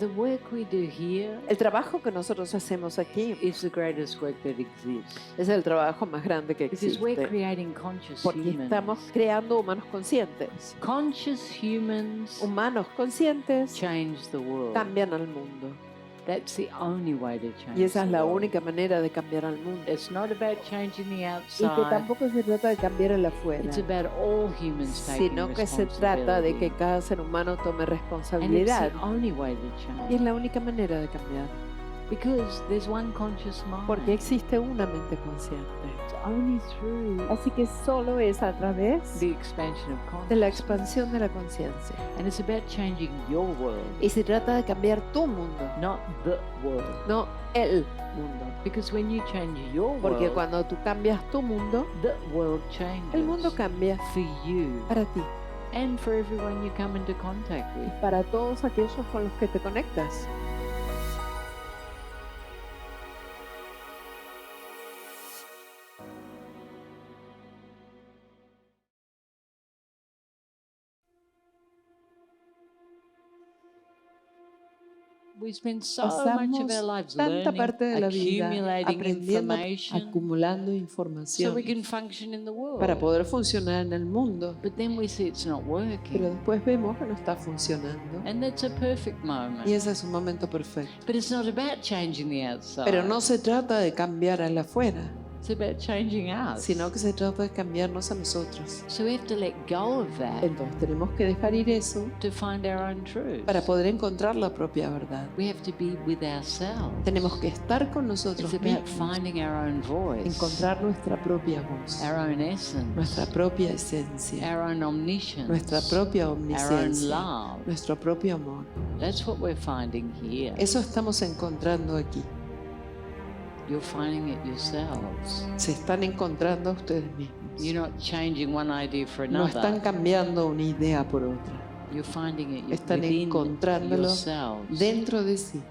The work we do here El trabajo que nosotros hacemos aquí is the greatest work that exists. es el trabajo más grande que Because we're existe. creating conscious Porque humans. estamos creando humanos conscientes. Conscious humans Humanos conscientes change the world. cambian al mundo. That's the only way to change Y esa es the la world. única manera de cambiar al mundo. It's not about changing the Y que outside. tampoco se trata de cambiar el afuera, It's about all humans taking sino que se trata de que responsibility. cada ser humano tome And it's responsabilidad. the only way to Y change. es la única manera de cambiar. Because there's one conscious mind. Porque existe una mente consciente. It's only through Así que solo es a través the expansion of de la consciousness. expansión de la conciencia. And it's about changing your world, Y se trata de cambiar tu mundo, not the world. no el mundo. Because when you change your Porque world, cuando tú cambias tu mundo, the world changes el mundo cambia for you para ti and for everyone you come into contact with. y para todos aquellos con los que te conectas. We spend so much of Pasamos our lives tanta learning, parte de la vida accumulating aprendiendo, information, acumulando so información we can function in the world. para poder funcionar en el mundo. But then we see it's not Pero working. después vemos que no está funcionando. And that's a perfect moment. Y ese es un momento perfecto. But it's not about changing the outside. Pero no se trata de cambiar al afuera, It's about changing us. sino que se trata de cambiarnos a nosotros. So we have to let go of that Entonces tenemos que dejar ir eso to find our own truth. para poder encontrar la propia verdad. We have to be with ourselves. Tenemos que estar con nosotros It's about mismos, finding our own voice, encontrar nuestra propia voz, our own essence, nuestra propia esencia, our own omniscience, nuestra propia our own omnisciencia, love. nuestro propio amor. That's what we're finding here. Eso estamos encontrando aquí. You're finding it yourselves. Se están encontrando a ustedes mismos. You're not changing one idea for No están another. cambiando una idea por otra. You're finding it Están within encontrándolo yourselves. dentro de sí.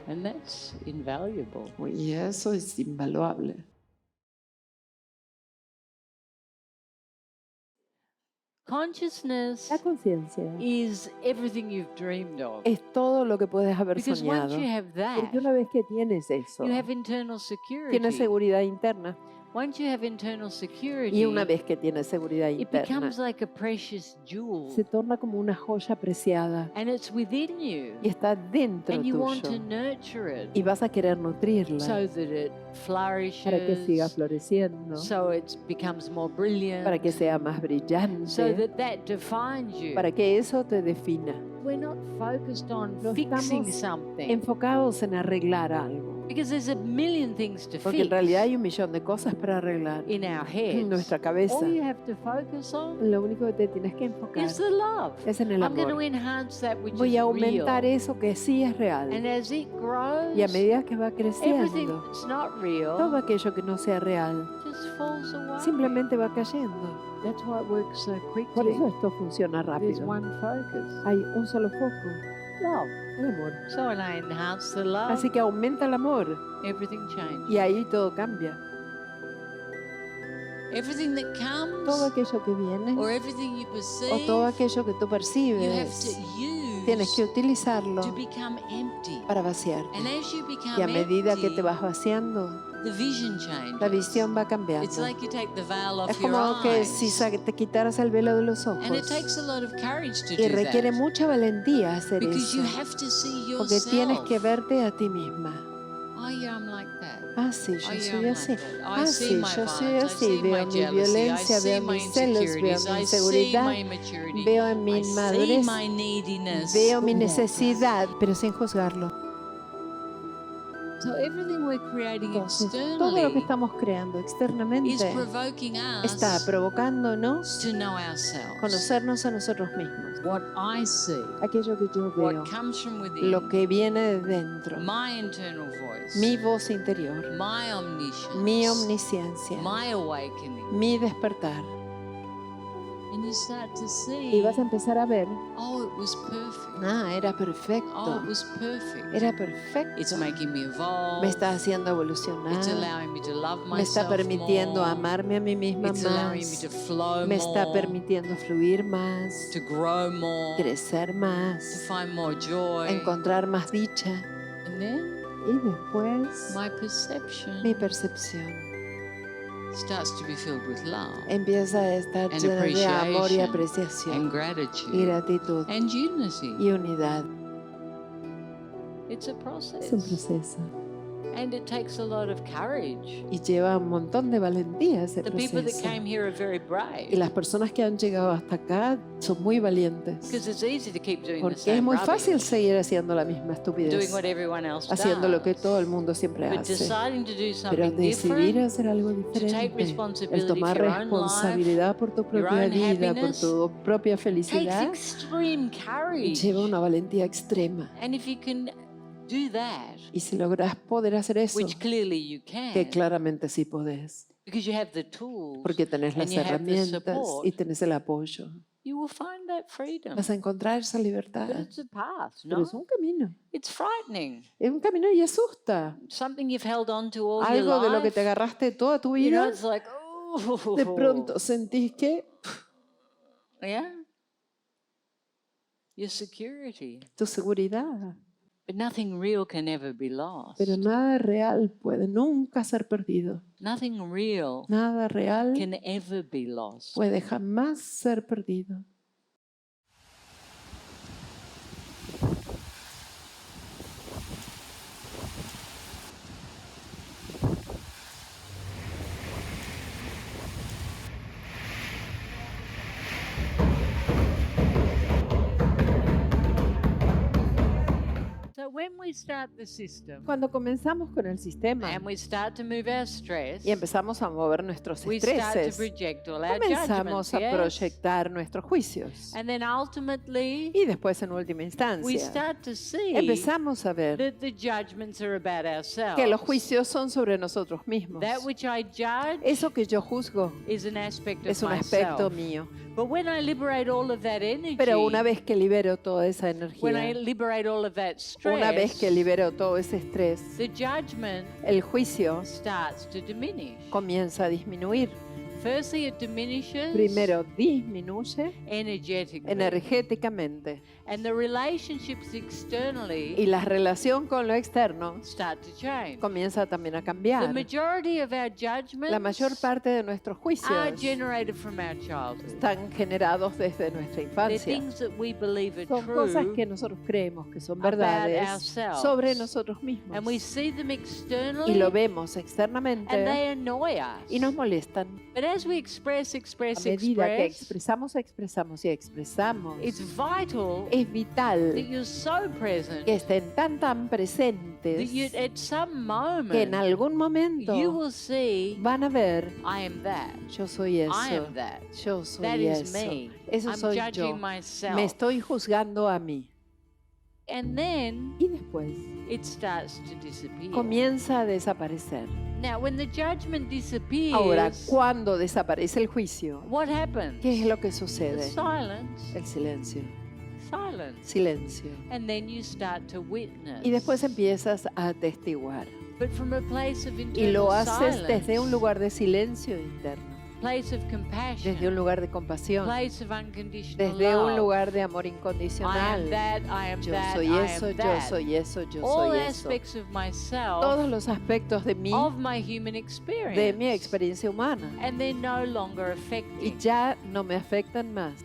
And that's invaluable. Y eso es invaluable. Consciousness La conciencia is everything you've dreamed of. es todo lo que puedes haber Because once soñado. you have that, Porque una vez que tienes eso, you have internal security. tienes seguridad interna. Once you have internal security, Y una vez que tienes seguridad it interna, becomes like a precious jewel. se torna como una joya preciada And it's within you. y está dentro And you want to tuyo. nurture it Y vas a querer nutrirla so that it flourishes, para que siga floreciendo, so it becomes more brilliant, para que sea más so brillante, that defines you. para que eso te defina. We're not focused on No fixing estamos something Enfocados en arreglar algo. because there's a million things to Porque en fix realidad hay un millón de cosas para arreglar in our heads. en nuestra cabeza. All you have to focus on Lo único que te tienes que enfocar is the love. es en el I'm going to amor. enhance that which Voy is a aumentar real. eso que sí es real. And as it grows, Y a medida que va everything creciendo, that's not real todo aquello que no sea real just falls away. simplemente va cayendo. That's why it works so Por quickly. eso esto funciona There's rápido. one focus, Hay un solo foco, love. el amor. So when I enhance the love, Así que aumenta el amor everything changes. y ahí todo cambia. Everything that comes Todo aquello que viene or everything you o perceive, todo aquello que tú you have to percibes, tienes que use utilizarlo to become empty. para vaciarte. And as you become Y a medida que empty, te vas vaciando, the vision changes. la visión va It's cambiando. like you take the veil off Es your como que eyes. si te quitaras el velo de los ojos. And it takes a lot of courage to Y do requiere that. mucha valentía hacer Because eso. you have to see Porque yourself. tienes que verte a ti misma. Oh, yeah, I'm like that. Ah, sí, yo Oh, yeah, soy I'm así. like that. I Ah, see sí, my yo soy violence, I así. see Veo my mi jealousy, I violencia, see veo my mis celos, veo insecurities, mi I see inseguridad, my immaturity, veo en mi I see inmadurez, my neediness. veo mi necesidad, pero sin juzgarlo. So everything we're creating Entonces, todo lo que externally estamos creando is externamente provoking está us provocándonos to know ourselves. conocernos a nosotros mismos. What I see, Aquello que yo veo, what comes from within, lo que viene de dentro, my internal voice, mi voz interior, my omniscience, mi omnisciencia, my awakening. mi despertar. And you start to Y vas a see, empezar a ver, oh, it was perfect. era Oh, perfecto, it was perfect. era It's perfecto. making me evolve. Me está haciendo It's evolucionar, allowing me to love me está myself permitiendo more. amarme a mí misma It's allowing me más, to flow me está more, permitiendo fluir más, to grow more, crecer to más, find more joy. encontrar más dicha. And then Y después my perception mi percepción starts to be filled with love empieza a estar and llena de amor y appreciation and apreciación y gratitude gratitud and unity. y unidad. It's a Es un process. proceso And it takes a lot of courage. y lleva un montón de valentía ese The people that proceso. came here are very Y brave las personas que han llegado hasta acá son muy valientes. because it's easy to keep doing the Porque es same muy fácil rubbish, seguir haciendo la misma doing estupidez, what everyone else haciendo lo que does. todo el mundo siempre But hace. deciding to do Pero something decidir different, hacer algo to take diferente, el responsibility tomar for your own life, responsabilidad por tu your propia own vida, por happiness, tu propia takes felicidad, extreme courage. lleva una valentía extrema. And if you can do that, Y si logras poder hacer eso, which clearly you que can, claramente sí podés, because you have the tools porque tenés and las you have the herramientas y support, tenés el apoyo, you will find that freedom. vas a encontrar esa But libertad. it's a path, Pero no? es un camino, It's frightening. es un camino y asusta. Something you've held on to all Algo your de lo que life. te agarraste toda tu You know, vida, it's like, oh. de pronto sentís que Yeah. Your security. tu seguridad, But nothing real can ever be lost. pero nada real puede nunca ser perdido. Nothing real Nada real can ever be lost. puede jamás ser perdido. So when we start the system Cuando comenzamos con el sistema and we start to move our stress, y empezamos a mover nuestros we start to estreses, project all our comenzamos judgments, a yes? proyectar nuestros juicios. And then ultimately, Y después, en última we instancia, start to see empezamos a ver that the judgments are about ourselves. que los juicios son sobre nosotros mismos. That which I judge Eso que yo juzgo is an aspect es of un aspecto myself. mío. But when I liberate all of that energy, Pero una vez que libero toda esa when I energía, liberate all of that stress, una vez que libero todo ese estrés, the judgment el juicio starts to diminish. comienza a disminuir. Firstly, it diminishes Primero disminuye energetically. energéticamente And the relationships externally y la relación con lo externo start to change. comienza también a The cambiar. majority of our judgments La mayor parte de nuestros are juicios generated from our childhood. están generados desde nuestra They're infancia. things that we believe are Son cosas true, que nosotros creemos que son about verdades ourselves. sobre nosotros mismos. and we see them externally, Y lo vemos and externamente they annoy us. y nos molestan. But as we express, A medida que express, expresamos y expresamos, it's vital es that vital you're so present que estén tan that presentes you, at some que en moment, algún you momento will see, van a ver, I am that. yo soy I eso, am that. yo That soy is eso, me. eso I'm soy judging yo, myself. me estoy juzgando a mí. And then Y después it starts to disappear. comienza a desaparecer. Now, when the judgment disappears, Ahora, cuando desaparece el juicio, what happens? ¿qué es lo que The sucede? silence. El silencio, Silence. silencio. And then you start to witness. Y después empiezas a atestiguar. But from a place of Y internal lo haces silence, desde un lugar de silencio interno, place of compassion, desde un lugar de compasión, place of unconditional desde love. un lugar de amor I am incondicional. that, I am Yo that, soy I eso, am yo that. soy eso, yo All soy eso. aspects of myself, Todos los aspectos de mí, of my human experience. de mi experiencia humana. And they're no longer Y affecting. ya no me afectan más.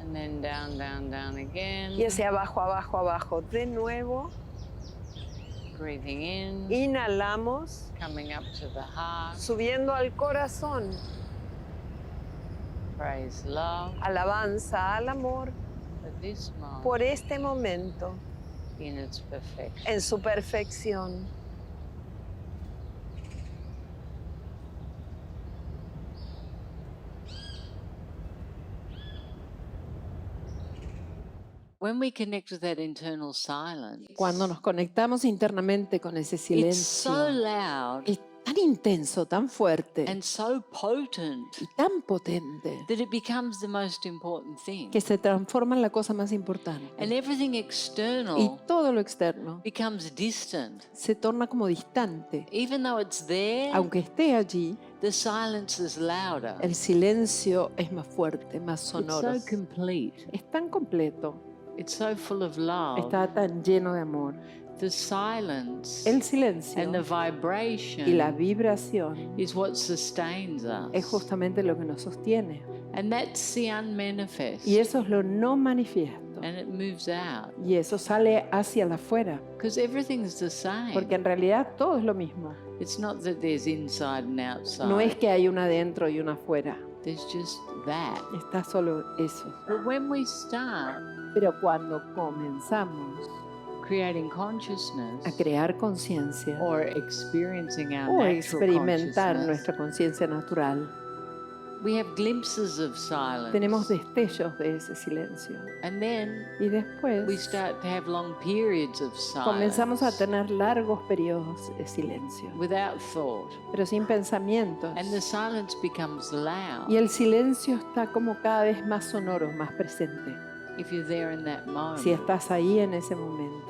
And then down, down, down again. Y hacia abajo, abajo, abajo. De nuevo, Breathing in, inhalamos, coming up to the heart. subiendo al corazón. Praise love Alabanza al amor for this moment por este momento in its perfection. en su perfección. when we connect with that internal silence, Cuando nos conectamos internamente con ese it's silencio, so loud es tan intenso, tan fuerte and so potent y tan potente that it becomes the most important thing. que se transforma en la cosa más importante. And everything Y external todo lo externo becomes distant. se torna como distante. Even though it's there, Aunque esté allí, the silence is louder. el silencio es más fuerte, más It's sonoro. so complete. Es tan completo, It's so full of love. está tan lleno de amor. The silence El silencio and the y la vibration vibración is what sustains es us. justamente lo que nos sostiene. And that's the unmanifest. Y eso es lo no manifiesto. And it moves out. Y eso sale hacia el afuera. Because everything's the same. Porque en realidad todo es lo mismo. It's not that there's inside and outside. No es que hay una adentro y una afuera. There's just that. Está solo eso. But when we start Pero cuando comenzamos creating consciousness a crear conciencia or experiencing our o natural experimentar consciousness, nuestra conciencia natural, we have glimpses of silence. tenemos destellos de ese silencio. And then Y después we start to have long periods of silence comenzamos a tener largos periodos de silencio, without thought. pero sin pensamientos. And the silence becomes loud Y el silencio está como cada vez más sonoro, más presente, if you're there in that moment. si estás ahí en ese momento.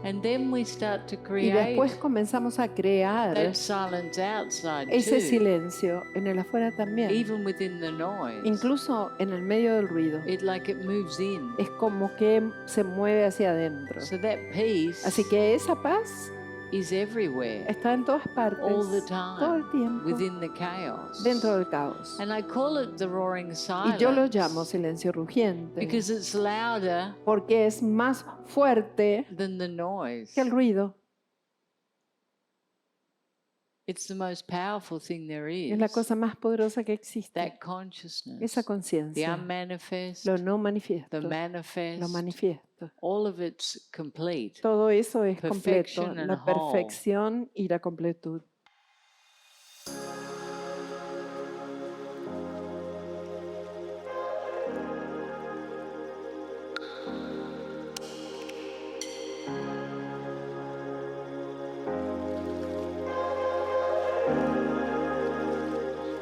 And then we start to Y create después comenzamos a crear that silence outside ese too, silencio en el afuera también, even within the noise. incluso en el medio del ruido. It moves in. Es como que se mueve hacia adentro. So that peace Así que esa paz is everywhere, está en todas partes, all the time, todo el tiempo, within the chaos. dentro del caos. And I call it the roaring silence Y yo lo llamo silencio rugiente, because it's louder porque es más fuerte than the noise. que el ruido. It's the most powerful thing there is. Es la cosa más poderosa que existe. That consciousness, Esa the conciencia, unmanifest, lo no manifiesto, the manifest, lo manifiesto. all of it's complete. Todo eso es completo, Perfection and la whole. perfección y la completud.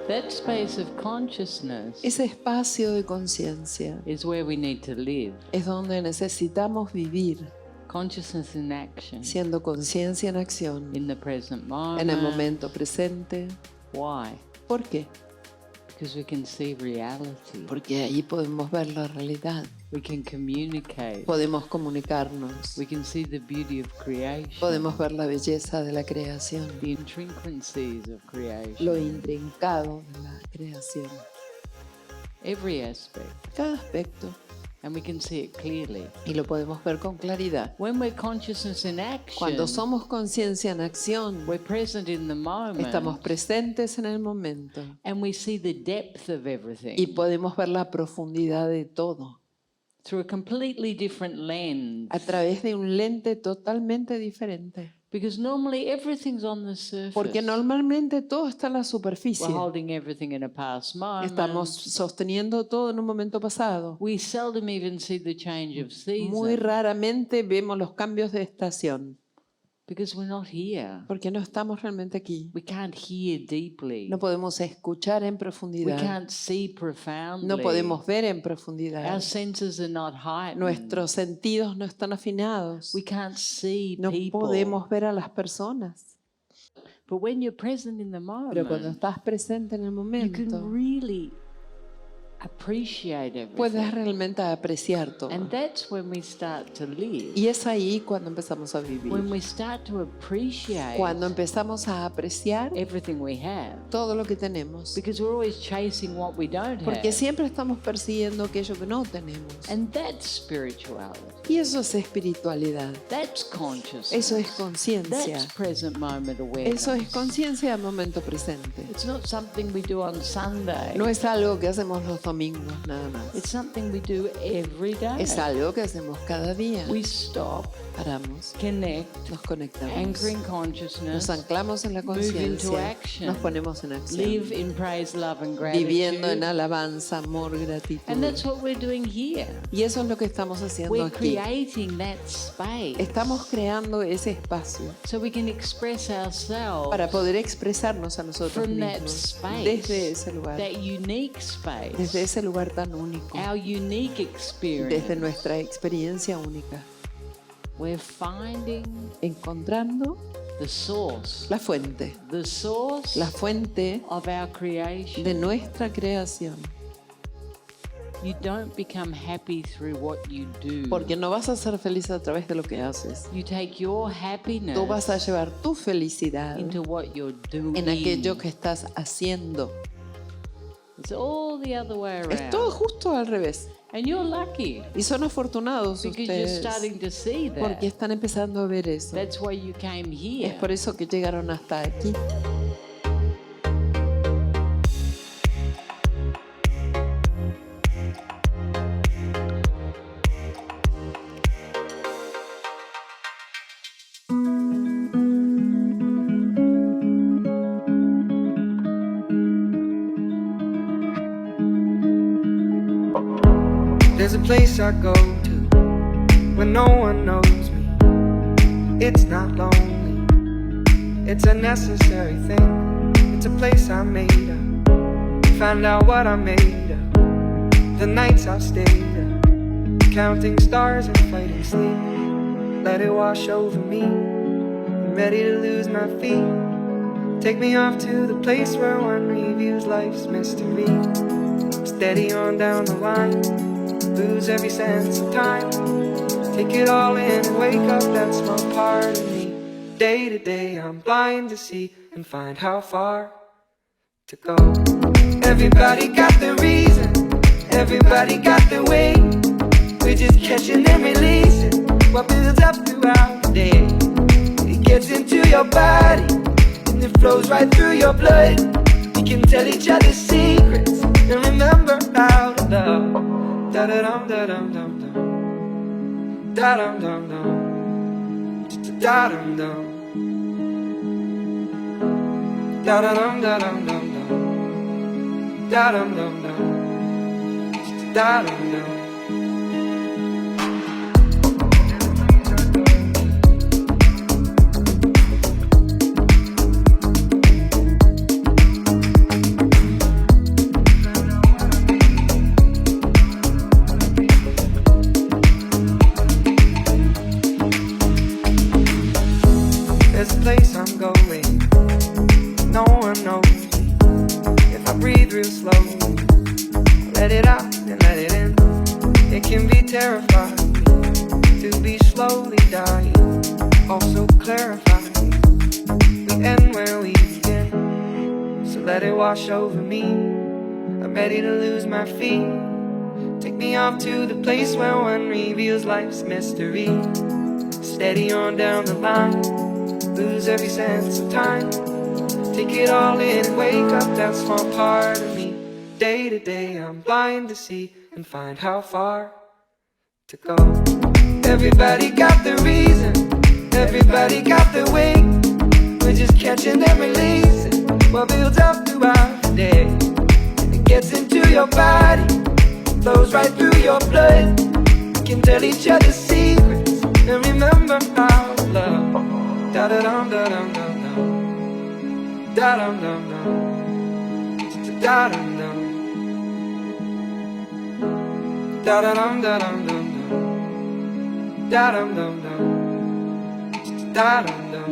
That space of consciousness Ese espacio de conciencia is where we need to live. es donde necesitamos vivir, Consciousness in action siendo conciencia en acción, in the present moment. en el momento presente. Why? ¿Por qué? Because we can see reality. Porque ahí podemos ver la realidad, We can communicate. podemos comunicarnos, We can see the beauty of creation. podemos ver la belleza de la creación, The intrinsities of creation. lo intrincado de la creación, Every aspect. cada aspecto, And we can see it clearly. y lo podemos ver con claridad. When we're consciousness in action, Cuando somos conciencia en acción, we're present in the moment. estamos presentes en el momento And we see the depth of everything y podemos ver la profundidad de todo through a completely different lens. a través de un lente totalmente diferente. Because normally everything's on the surface. Porque normalmente todo está en la We're superficie. holding everything in a past moment. Estamos sosteniendo todo en un momento pasado. We seldom even see the change of season. Muy raramente vemos los cambios de estación, Because we're not here. porque no estamos realmente aquí. We can't hear deeply. No podemos escuchar en We profundidad. can't see profoundly. No podemos ver en Our profundidad. senses are not heightened. Nuestros sentidos no están afinados. We can't see No people. podemos ver a las personas. But when you're present in the Pero cuando moment, estás presente en el you momento, can really appreciate puedes everything. realmente apreciar todo. And that's when we start to live. Y es ahí cuando empezamos a When vivir. we start to appreciate Cuando empezamos a apreciar everything we have. todo lo que tenemos. Because we're always chasing what we don't Porque have. siempre estamos persiguiendo aquello que no tenemos. And that's spirituality. Y eso es espiritualidad. That's consciousness. Eso es conciencia. That's present moment awareness. Eso es conciencia del momento presente. It's not something we do on Sunday. No es algo que hacemos los domingos domingos nada más. It's something we do every day. Es algo que hacemos cada día. We stop, Paramos, connect, nos conectamos, anchoring consciousness, nos anclamos en la move into conciencia, action, nos ponemos en acción, live in praise, love and viviendo en gratitude. alabanza, amor, gratitud. And that's what we're doing here. Y eso es lo que estamos haciendo We're aquí. creating that space Estamos creando ese espacio so we can express ourselves para poder expresarnos a nosotros from that mismos space, desde ese lugar, that unique space, desde ese lugar tan único, our unique experience. desde nuestra experiencia única, We're finding encontrando the source la fuente of our creation. de nuestra creación. You don't become happy through what you do. Porque no vas a ser feliz a través de lo que haces. You take your happiness Tú vas a llevar tu felicidad into what you're doing. en aquello que estás haciendo. It's all the other way around. Es todo justo al revés. And you're lucky Y son afortunados because you're ustedes starting to see that. porque están empezando a ver eso. That's why you came here. Es por eso que llegaron hasta aquí. There's a place I go to when no one knows me. It's not lonely, it's a necessary thing. It's a place I made up, found out what I made of. The nights I've stayed up, counting stars and fighting sleep. Let it wash over me, I'm ready to lose my feet. Take me off to the place where one reviews life's mystery. Steady on down the line, lose every sense of time. Take it all in and wake up that small part of me. Day to day I'm blind to see and find how far to go. Everybody got their reason, everybody got their way. We're just catching and releasing what builds up throughout the day. It gets into your body and it flows right through your blood. We can tell each other secrets and remember how to love. Da da dum da dum dum dum, da dum dum dum, da dum dum, da da dum da dum dum dum, da dum dum dum, da dum dum. There's a place I'm going, no one knows me. If I breathe real slowly, let it out and let it in. It can be terrifying to be slowly dying, also clarifying. We end where we begin, so let it wash over me. I'm ready to lose my feet. Take me off to the place where one reveals life's mystery. Steady on down the line, lose every sense of time. Take it all in and wake up that small part of me. Day to day I'm blind to see and find how far to go. Everybody got their reason, everybody got their way. We're just catching and releasing what builds up throughout the day. It gets into your body, flows right through your blood. We can tell each other secrets and remember how to love. Da da dum da dum dum dum, da dum dum dum, da dum dum, da da dum da dum dum dum, da dum dum dum, da dum dum.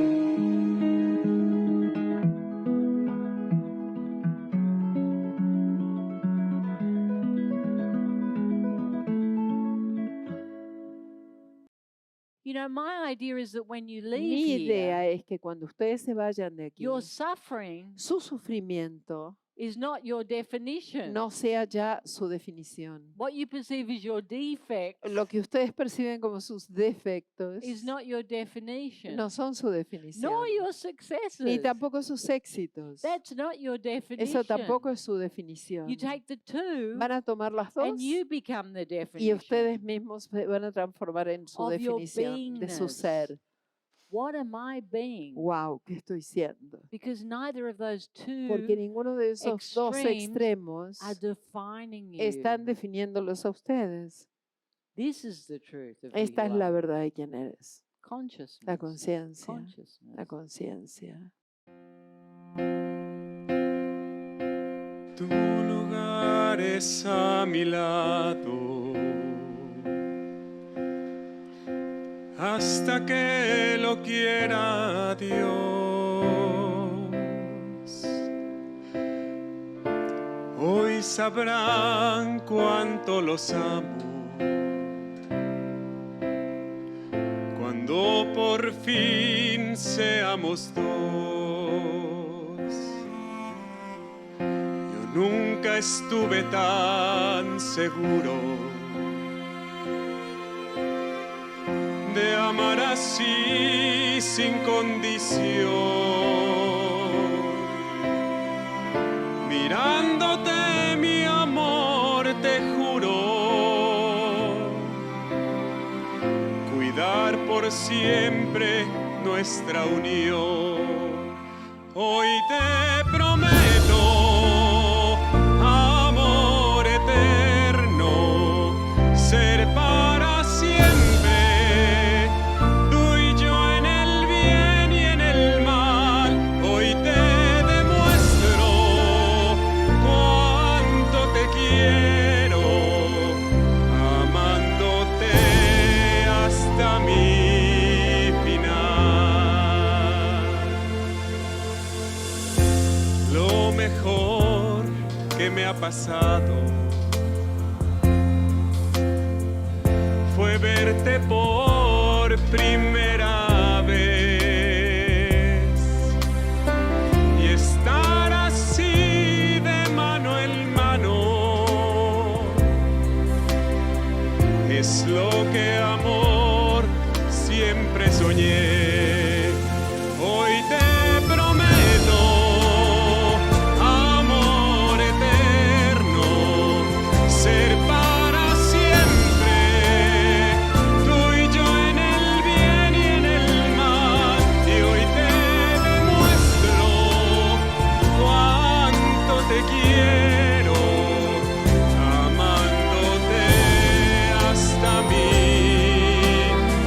You know, my idea is that when you Mi leave idea here, es que cuando ustedes se vayan de aquí, your suffering su sufrimiento is not your definition. no sea ya su definición. What you perceive as your defects Lo que ustedes perciben como sus defectos is not your definition. no son su definición, Nor your successes. ni tampoco sus éxitos. That's not your definition. Eso tampoco es su definición. You take the two Van a tomar las dos and you become the y definition ustedes mismos se van a transformar en su of your definición de su beingness. ser. What am I being? Wow, ¿qué estoy siendo? Because neither of those Porque two ninguno de esos dos extremes extremos are defining you. están definiéndolos a ustedes. This is the truth of Esta who es you la are. verdad de quién eres. Consciousness. La conciencia. Consciousness. La conciencia. Tu lugar es a mi lado hasta que lo quiera Dios. Hoy sabrán cuánto los amo cuando por fin seamos dos. Yo nunca estuve tan seguro de amar así sin condición. Mirándote, mi amor, te juro cuidar por siempre nuestra unión. Hoy te prometo amor eterno, ser para siempre. Me ha pasado fue verte por primera vez y estar así de mano en mano. Es lo que amor siempre soñé. Hoy te prometo ser para siempre, tú y yo en el bien y en el mal. Y hoy te demuestro cuánto te quiero, amándote hasta mi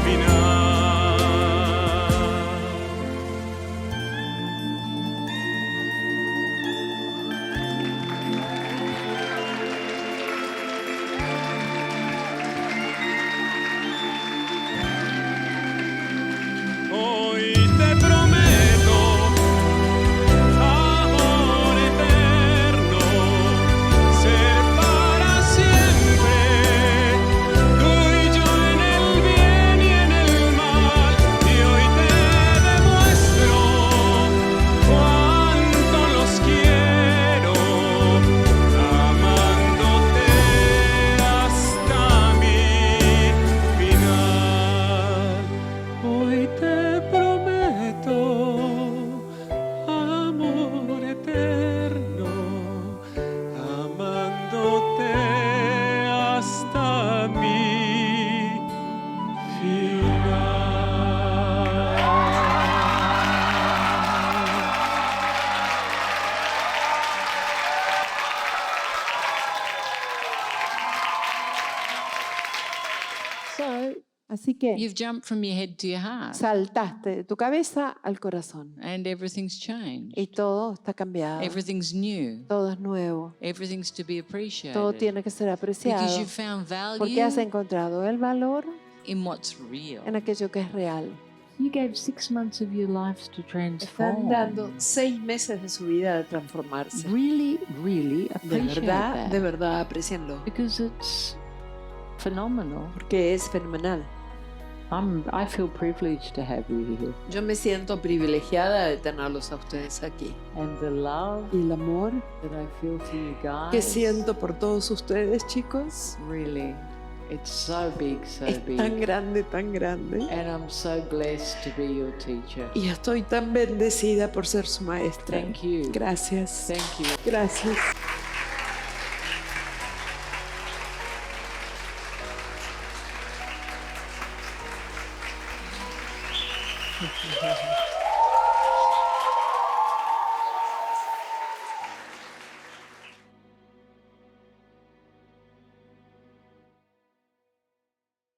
final. Hoy te prometo amor eterno, ser para siempre, tú y yo en el bien y en el mal. Y hoy te demuestro cuánto los quiero, amándote hasta mi final. Hoy te prometo amor eterno, amándote hasta mi final. So Así que you've jumped from your head to your heart saltaste de tu cabeza al corazón and everything's changed. y todo está cambiado. Everything's new. Todo es nuevo. Everything's to be appreciated. Todo tiene que ser Because apreciado you found porque has value encontrado el valor in what's real. en aquello que es real. You gave 6 months of your life to Están transform. dando 6 meses de su vida de transformarse. Really, really appreciate that. De verdad, aprecienlo. Because it's phenomenal. Porque es fenomenal. I feel privileged to have you here. Yo me siento privilegiada de tenerlos a ustedes aquí. And the love Y el amor that I feel for you guys. que siento por todos ustedes, chicos, Really, it's so big, so es big. tan grande, tan grande. And I'm so blessed to be your teacher. Y estoy tan bendecida por ser su maestra. Thank you. Gracias. Thank you. Gracias.